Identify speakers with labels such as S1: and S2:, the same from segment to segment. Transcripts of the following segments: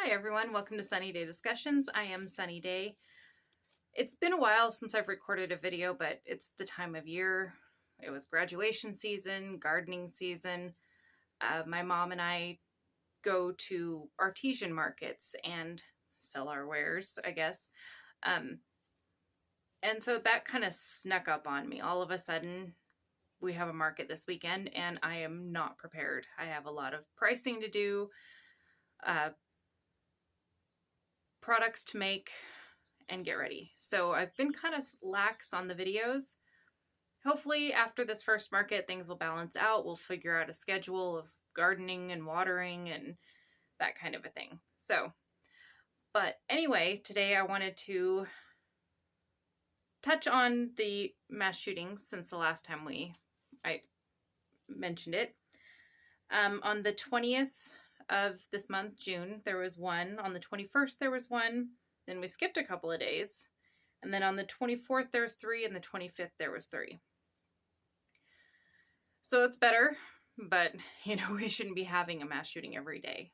S1: Hi everyone, welcome to Sunny Day Discussions. I am Sunny Day. It's been a while since I've recorded a video, but it's the time of year. It was graduation season, gardening season. My mom and I go to artesian markets and sell our wares, I guess. And so that kind of snuck up on me. All of a sudden, we have a market this weekend and I am not prepared. I have a lot of pricing to do. Products to make and get ready. So I've been kind of lax on the videos. Hopefully after this first market, things will balance out. We'll figure out a schedule of gardening and watering and that kind of a thing. But anyway, today I wanted to touch on the mass shootings since the last time I mentioned it. On the 20th of this month, June, there was one. On the 21st, there was one. Then we skipped a couple of days. And then on the 24th, there was 3, and the 25th, there was 3. So it's better, but, we shouldn't be having a mass shooting every day,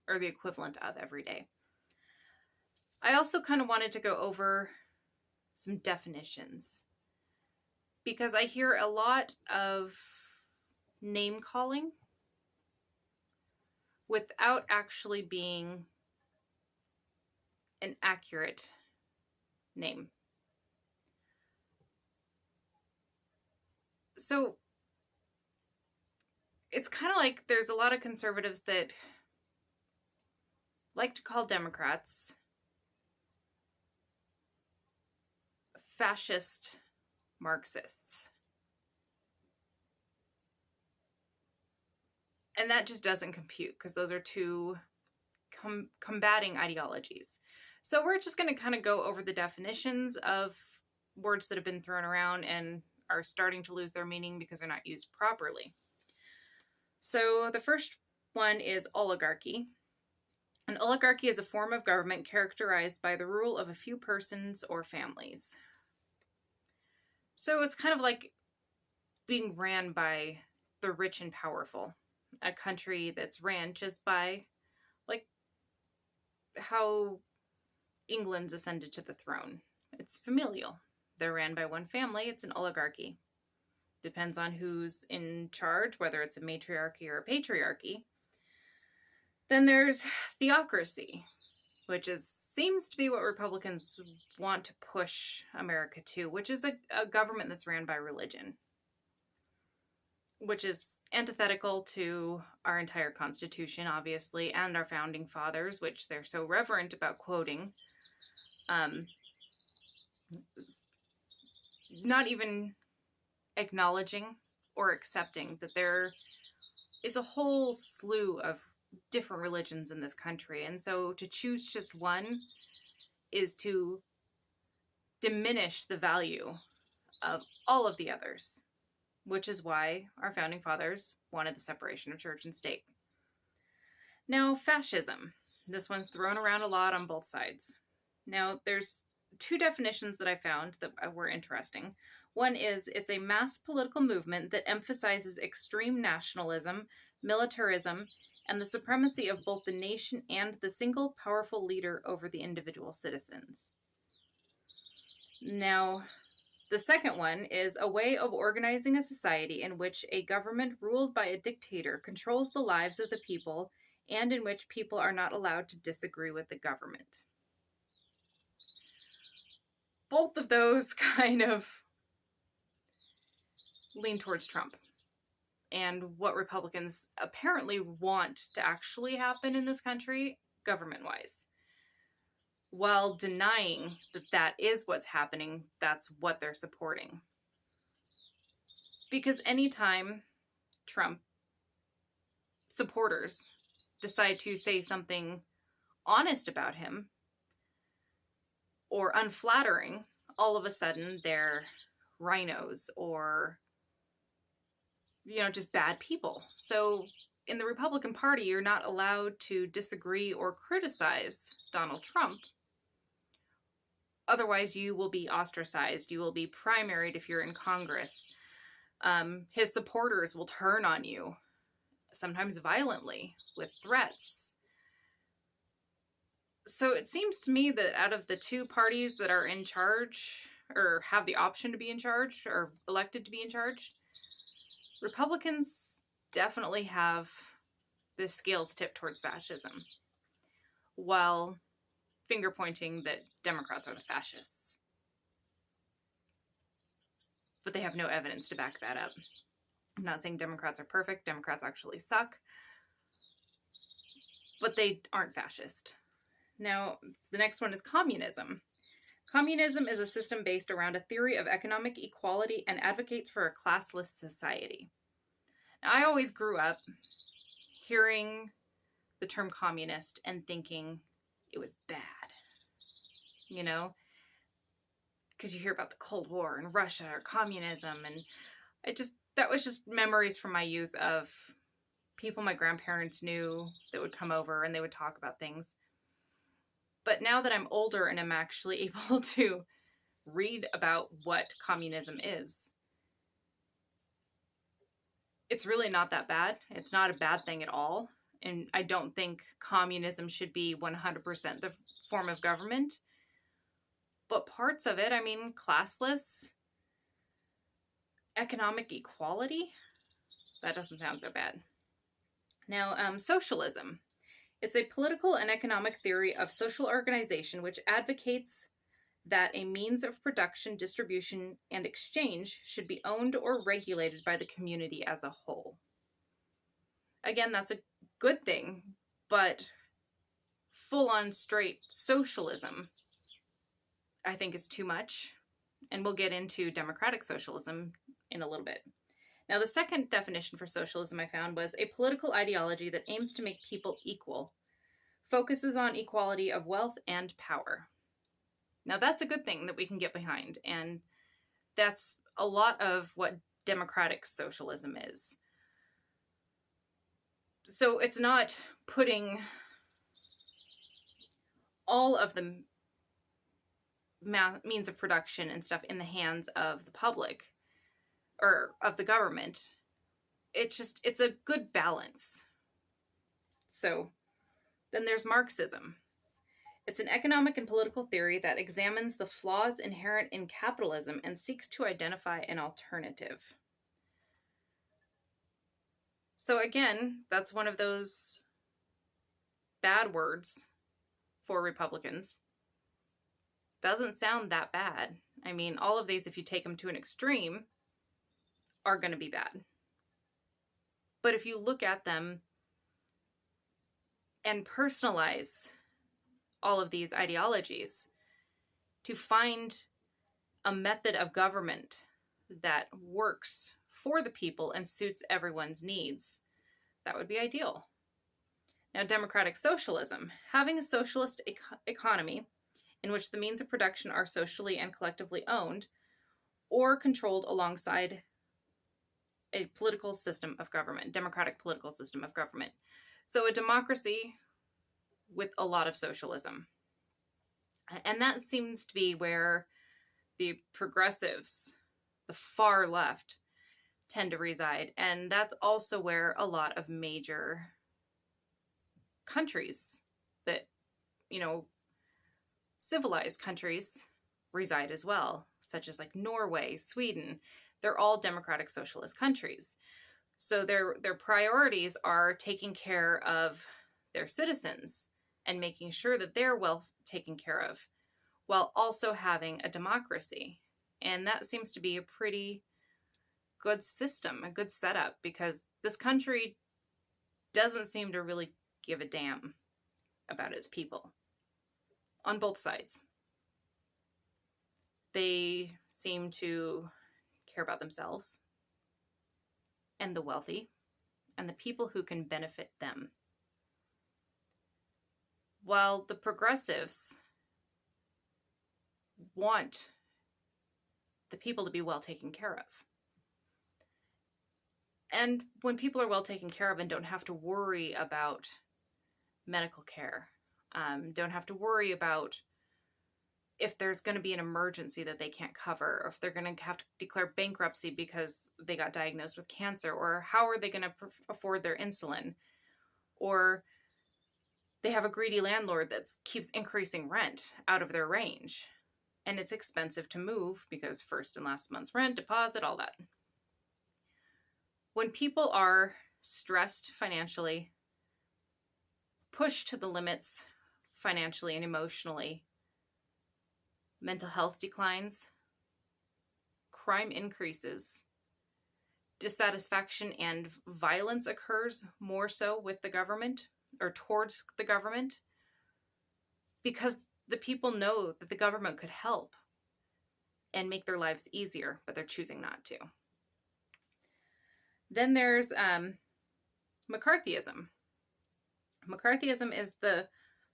S1: or the equivalent of every day. I also kind of wanted to go over some definitions, because I hear a lot of name calling without actually being an accurate name. So it's kind of like there's a lot of conservatives that like to call Democrats fascist Marxists. And that just doesn't compute, because those are two combating ideologies. So we're just going to kind of go over the definitions of words that have been thrown around and are starting to lose their meaning because they're not used properly. So the first one is oligarchy. An oligarchy is a form of government characterized by the rule of a few persons or families. So it's kind of like being ran by the rich and powerful. A country that's ran just by, like, how England's ascended to the throne. It's familial. They're ran by one family. It's an oligarchy. Depends on who's in charge, whether it's a matriarchy or a patriarchy. Then there's theocracy, which seems to be what Republicans want to push America to, which is a government that's ran by religion, which is antithetical to our entire Constitution, obviously, and our founding fathers, which they're so reverent about quoting. Not even acknowledging or accepting that there is a whole slew of different religions in this country. And so to choose just one is to diminish the value of all of the others, which is why our founding fathers wanted the separation of church and state. Now, fascism. This one's thrown around a lot on both sides. Now, there's two definitions that I found that were interesting. One is it's a mass political movement that emphasizes extreme nationalism, militarism, and the supremacy of both the nation and the single powerful leader over the individual citizens. Now, the second one is a way of organizing a society in which a government ruled by a dictator controls the lives of the people and in which people are not allowed to disagree with the government. Both of those kind of lean towards Trump and what Republicans apparently want to actually happen in this country, government-wise. While denying that that is what's happening, that's what they're supporting. Because anytime Trump supporters decide to say something honest about him or unflattering, all of a sudden they're rhinos or, just bad people. So in the Republican Party, you're not allowed to disagree or criticize Donald Trump. Otherwise, you will be ostracized. You will be primaried if you're in Congress. His supporters will turn on you, sometimes violently, with threats. So it seems to me that out of the two parties that are in charge, or have the option to be in charge, or elected to be in charge, Republicans definitely have the scales tipped towards fascism, while finger pointing that Democrats are the fascists. But they have no evidence to back that up. I'm not saying Democrats are perfect. Democrats actually suck. But they aren't fascist. Now, the next one is communism. Communism is a system based around a theory of economic equality and advocates for a classless society. Now, I always grew up hearing the term communist and thinking it was bad, you know, because you hear about the Cold War and Russia or communism, and that was just memories from my youth of people my grandparents knew that would come over and they would talk about things. But now that I'm older and I'm actually able to read about what communism is, it's really not that bad. It's not a bad thing at all. And I don't think communism should be 100% the form of government. But parts of it, I mean, classless, economic equality, that doesn't sound so bad. Now, socialism. It's a political and economic theory of social organization which advocates that a means of production, distribution, and exchange should be owned or regulated by the community as a whole. Again, that's a good thing, but full-on straight socialism, I think, is too much. And we'll get into democratic socialism in a little bit. Now, the second definition for socialism I found was a political ideology that aims to make people equal, focuses on equality of wealth and power. Now, that's a good thing that we can get behind, and that's a lot of what democratic socialism is. So it's not putting all of the means of production and stuff in the hands of the public or of the government. It's a good balance. So then there's Marxism. It's an economic and political theory that examines the flaws inherent in capitalism and seeks to identify an alternative. So again, that's one of those bad words for Republicans. Doesn't sound that bad. I mean, all of these, if you take them to an extreme, are going to be bad. But if you look at them and personalize all of these ideologies to find a method of government that works for the people and suits everyone's needs, that would be ideal. Now, democratic socialism. Having a socialist economy in which the means of production are socially and collectively owned or controlled alongside a political system of government, democratic political system of government. So a democracy with a lot of socialism. And that seems to be where the progressives, the far left, tend to reside. And that's also where a lot of major countries that, civilized countries reside as well, such as like Norway, Sweden. They're all democratic socialist countries. So their priorities are taking care of their citizens and making sure that they're well taken care of, while also having a democracy. And that seems to be a pretty good system, a good setup, because this country doesn't seem to really give a damn about its people on both sides. They seem to care about themselves and the wealthy and the people who can benefit them. While the progressives want the people to be well taken care of. And when people are well taken care of and don't have to worry about medical care, don't have to worry about if there's going to be an emergency that they can't cover, or if they're going to have to declare bankruptcy because they got diagnosed with cancer, or how are they going to afford their insulin, or They have a greedy landlord that keeps increasing rent out of their range. And it's expensive to move because first and last month's rent, deposit, all that. When people are stressed financially, pushed to the limits financially and emotionally, mental health declines, crime increases, dissatisfaction and violence occurs more so with the government or towards the government because the people know that the government could help and make their lives easier, but they're choosing not to. Then there's McCarthyism. McCarthyism is the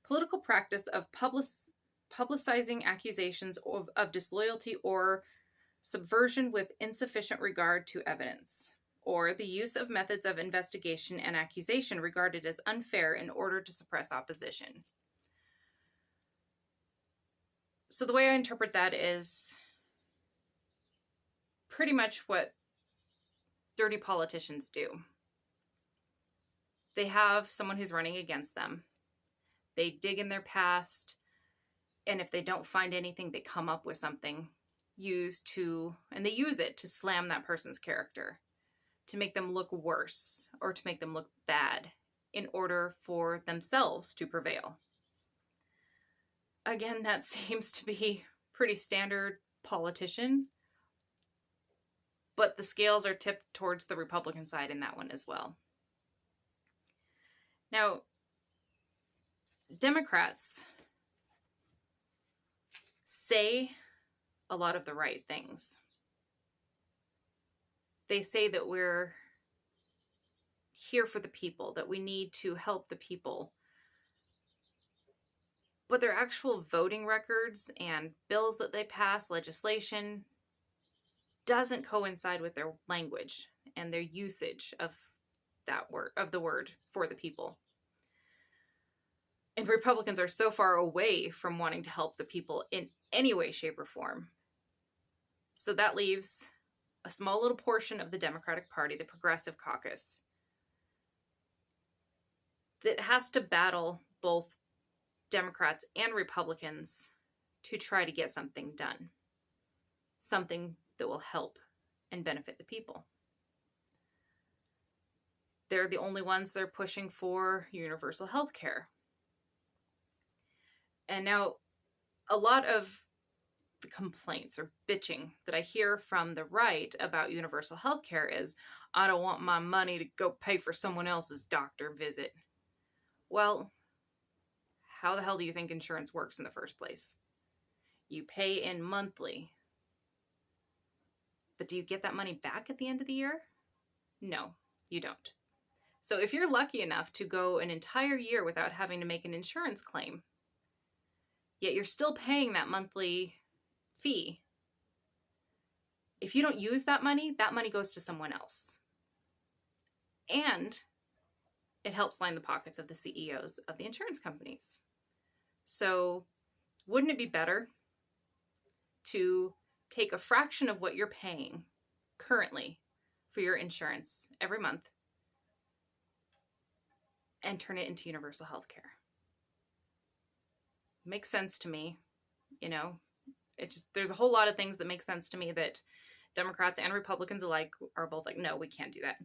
S1: political practice of publicizing accusations of disloyalty or subversion with insufficient regard to evidence, or the use of methods of investigation and accusation regarded as unfair in order to suppress opposition. So the way I interpret that is pretty much what dirty politicians do. They have someone who's running against them. They dig in their past, and if they don't find anything, they come up with something and they use it to slam that person's character, to make them look worse or to make them look bad in order for themselves to prevail. Again, that seems to be pretty standard politician, but the scales are tipped towards the Republican side in that one as well. Now, Democrats say a lot of the right things. They say that we're here for the people, that we need to help the people. But their actual voting records and bills that they pass, legislation, doesn't coincide with their language and their usage of that word, of the word for the people. And Republicans are so far away from wanting to help the people in any way, shape, or form. So that leaves a small little portion of the Democratic Party, the Progressive Caucus, that has to battle both Democrats and Republicans to try to get something done. Something that will help and benefit the people. They're the only ones that are pushing for universal health care. And now, a lot of the complaints or bitching that I hear from the right about universal health care is, I don't want my money to go pay for someone else's doctor visit. Well, how the hell do you think insurance works in the first place? You pay in monthly. But do you get that money back at the end of the year? No, you don't. So if you're lucky enough to go an entire year without having to make an insurance claim, yet you're still paying that monthly fee, if you don't use that money goes to someone else. And it helps line the pockets of the CEOs of the insurance companies. So wouldn't it be better to take a fraction of what you're paying currently for your insurance every month and turn it into universal health care? Makes sense to me. You know, there's a whole lot of things that make sense to me that Democrats and Republicans alike are both like, no, we can't do that.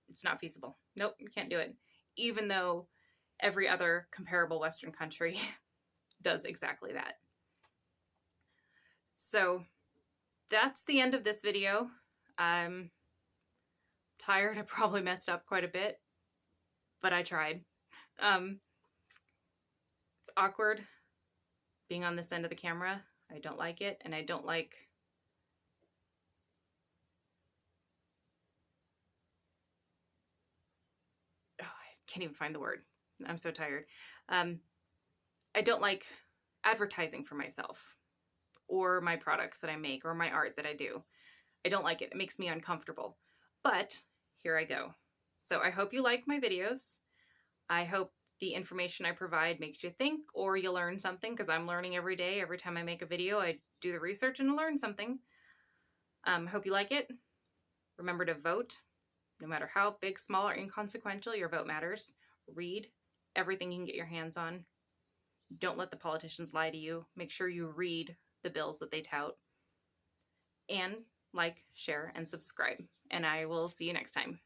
S1: It's not feasible. Nope, we can't do it. Even though every other comparable Western country does exactly that. So that's the end of this video. I'm tired. I probably messed up quite a bit, but I tried. It's awkward being on this end of the camera. I don't like it, and I don't like I can't even find the word. I'm so tired. I don't like advertising for myself or my products that I make or my art that I do. I don't like it. It makes me uncomfortable. But here I go. So I hope you like my videos. I hope the information I provide makes you think or you learn something, because I'm learning every day. Every time I make a video, I do the research and learn something. Hope you like it. Remember to vote. No matter how big, small, or inconsequential, your vote matters. Read, everything you can get your hands on. Don't let the politicians lie to you. Make sure you read the bills that they tout. And like, share, and subscribe. And I will see you next time.